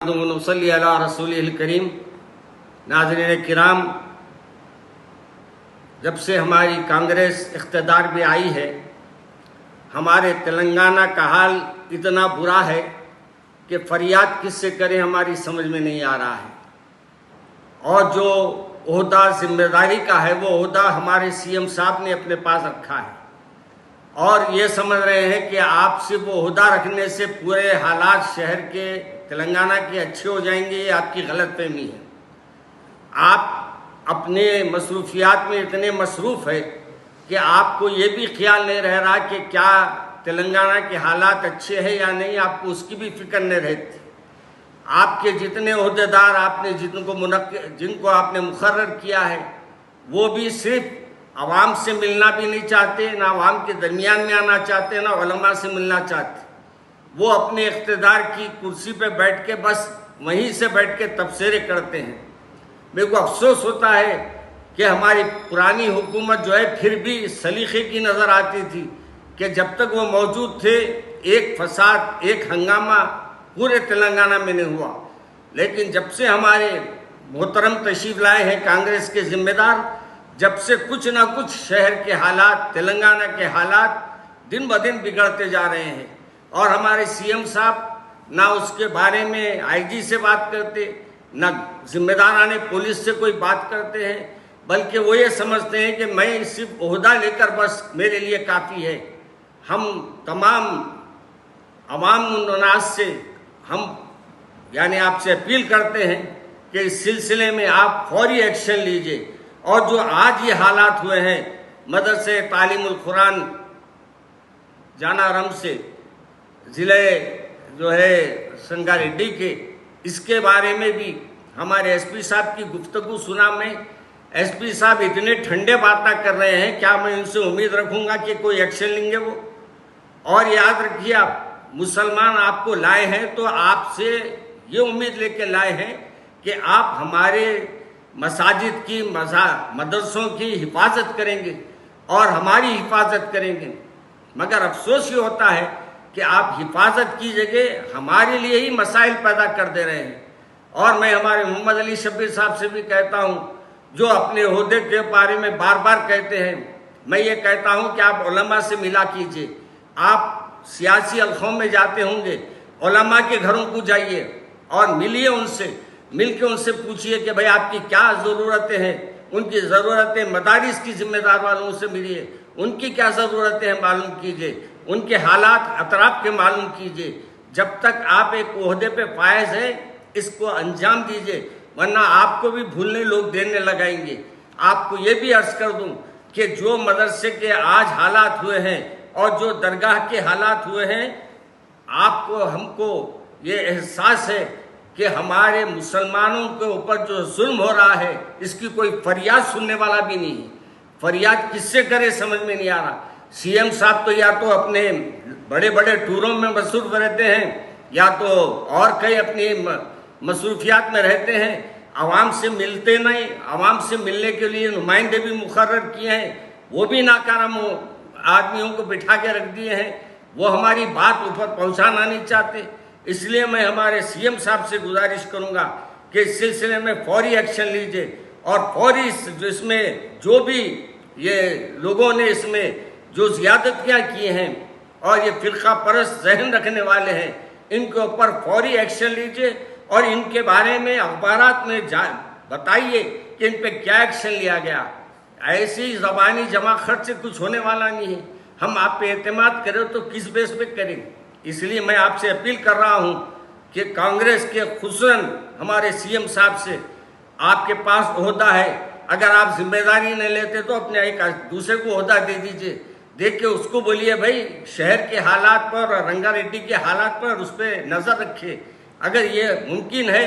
अला रसूलिल करीम। नाज़रीन किराम, जब से हमारी कांग्रेस इख्तिदार में आई है, हमारे तेलंगाना का हाल इतना बुरा है कि फरियाद किससे करें हमारी समझ में नहीं आ रहा है। और जो ओहदा जिम्मेदारी का है वो ओहदा हमारे सीएम साहब ने अपने पास रखा है और ये समझ रहे हैं कि आप सिर्फ ओहदा रखने से पूरे हालात शहर के तेलंगाना के अच्छे हो जाएंगे। ये आपकी गलतफहमी है। आप अपने मसरूफियात में इतने मसरूफ़ है कि आपको ये भी ख्याल नहीं रह रहा कि क्या तेलंगाना के हालात अच्छे हैं या नहीं, आपको उसकी भी फिक्र नहीं रहती। आपके जितने ओहदेदार आपने जिनको आपने मुकर्रर किया है वो भी सिर्फ आवाम से मिलना भी नहीं चाहते, ना आवाम के दरमियान में आना चाहते, ना उलमा से मिलना चाहते। वो अपने इख्तिदार की कुर्सी पे बैठ के बस वहीं से बैठ के तबसरे करते हैं। मेरे को अफसोस होता है कि हमारी पुरानी हुकूमत जो है फिर भी सलीखे की नज़र आती थी कि जब तक वो मौजूद थे एक फसाद, एक हंगामा पूरे तेलंगाना में नहीं हुआ। लेकिन जब से हमारे मोहतरम तशरीफ लाए हैं कांग्रेस के जिम्मेदार, जब से कुछ ना कुछ शहर के हालात, तेलंगाना के हालात दिन ब दिन बिगड़ते जा रहे हैं। और हमारे सीएम साहब ना उसके बारे में आईजी से बात करते, ना जिम्मेदाराने पुलिस से कोई बात करते हैं, बल्कि वो ये समझते हैं कि मैं सिर्फ ओहदा लेकर बस मेरे लिए काफ़ी है। हम तमाम अवाम उन्नास से हम यानी आपसे अपील करते हैं कि इस सिलसिले में आप फौरी एक्शन लीजिए। और जो आज ये हालात हुए हैं मदरसे तालीमुल कुरान जानारम से ज़िले जो है संगारेड्डी के, इसके बारे में भी हमारे एसपी साहब की गुफ्तगू सुना। मैं एसपी साहब इतने ठंडे बातें कर रहे हैं, क्या मैं उनसे उम्मीद रखूंगा कि कोई एक्शन लेंगे वो? और याद रखिए, आप मुसलमान आपको लाए हैं तो आपसे ये उम्मीद लेके लाए हैं कि आप हमारे मसाजिद की, मदरसों की हिफाजत करेंगे और हमारी हिफाजत करेंगे। मगर अफसोस ये होता है कि आप हिफाजत की जगह हमारे लिए ही मसाइल पैदा कर दे रहे हैं। और मैं हमारे मोहम्मद अली शब्बीर साहब से भी कहता हूँ, जो अपने ओहदे के बारे में बार बार कहते हैं, मैं ये कहता हूँ कि आप उलमा से मिला कीजिए। आप सियासी हल्कों में जाते होंगे, उलमा के घरों को जाइए और मिलिए उनसे, मिल के उनसे पूछिए कि भाई आपकी क्या ज़रूरतें हैं। उनकी ज़रूरतें मदारिस की जिम्मेदार वालों से मिलिए, उनकी क्या ज़रूरतें हैं मालूम कीजिए, उनके हालात अतराफ के मालूम कीजिए। जब तक आप एक ओहदे पे फायज है इसको अंजाम दीजिए, वरना आपको भी भूलने लोग देने लगाएंगे। आपको ये भी अर्ज़ कर दूं कि जो मदरसे के आज हालात हुए हैं और जो दरगाह के हालात हुए हैं, आपको हमको ये एहसास है कि हमारे मुसलमानों के ऊपर जो जुल्म हो रहा है इसकी कोई फरियाद सुनने वाला भी नहीं है। फरियाद किससे करे समझ में नहीं आ रहा। सीएम साहब तो या तो अपने बड़े बड़े टूरों में मसरूफ रहते हैं या तो और कई अपनी मसरूफियात में रहते हैं, आवाम से मिलते नहीं। आवाम से मिलने के लिए नुमाइंदे भी मुकर्रर किए हैं, वो भी नाकाराम आदमियों को बिठा के रख दिए हैं। वो हमारी बात ऊपर पहुंचाना नहीं चाहते। इसलिए मैं हमारे सीएम साहब से गुजारिश करूंगा कि इस सिलसिले में फौरी एक्शन लीजिए और फौरी इसमें जो भी ये लोगों ने इसमें जो ज़्यादतियाँ की हैं और ये फ़िरक़ा परस्त जहन रखने वाले हैं, इनके ऊपर फौरी एक्शन लीजिए और इनके बारे में अखबारात में बताइए कि इन पे क्या एक्शन लिया गया। ऐसी ज़बानी जमा खर्च से कुछ होने वाला नहीं है। हम आप पे एतमाद करें तो किस बेस पे करें। इसलिए मैं आपसे अपील कर रहा हूँ कि कांग्रेस के खुसूसन हमारे सीएम साहब से, आपके पास ओहदा है, अगर आप जिम्मेदारी नहीं लेते तो अपने एक दूसरे को ओहदा दे दीजिए। देख के उसको बोलिए भाई शहर के हालात पर और रंगारेड्डी के हालात पर उस पर नज़र रखिए। अगर ये मुमकिन है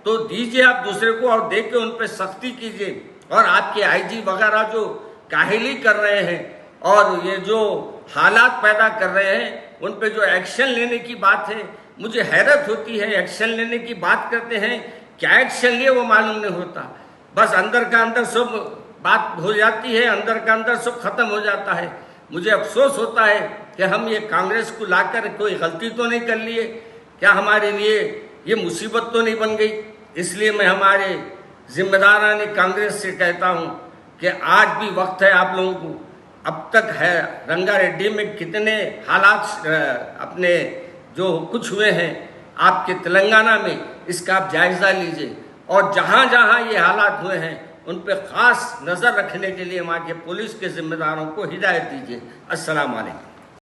तो दीजिए आप दूसरे को और देख के उन पर सख्ती कीजिए। और आपके आईजी वगैरह जो काहिली कर रहे हैं और ये जो हालात पैदा कर रहे हैं उन पे जो एक्शन लेने की बात है, मुझे हैरत होती है। एक्शन लेने की बात करते हैं, क्या एक्शन लिए वो मालूम नहीं होता। बस अंदर का अंदर सब बात हो जाती है, अंदर का अंदर सब खत्म हो जाता है। मुझे अफसोस होता है कि हम ये कांग्रेस को लाकर कोई गलती तो नहीं कर लिए। क्या हमारे लिए ये मुसीबत तो नहीं बन गई। इसलिए मैं हमारे जिम्मेदारान कांग्रेस से कहता हूँ कि आज भी वक्त है आप लोगों को। अब तक है रंगारेड्डी में कितने हालात अपने जो कुछ हुए हैं आपके तेलंगाना में, इसका आप जायज़ा लीजिए और जहाँ जहाँ ये हालात हुए हैं उन पर ख़ास नज़र रखने के लिए वहाँ के पुलिस के जिम्मेदारों को हिदायत दीजिए। अस्सलाम वालेकुम।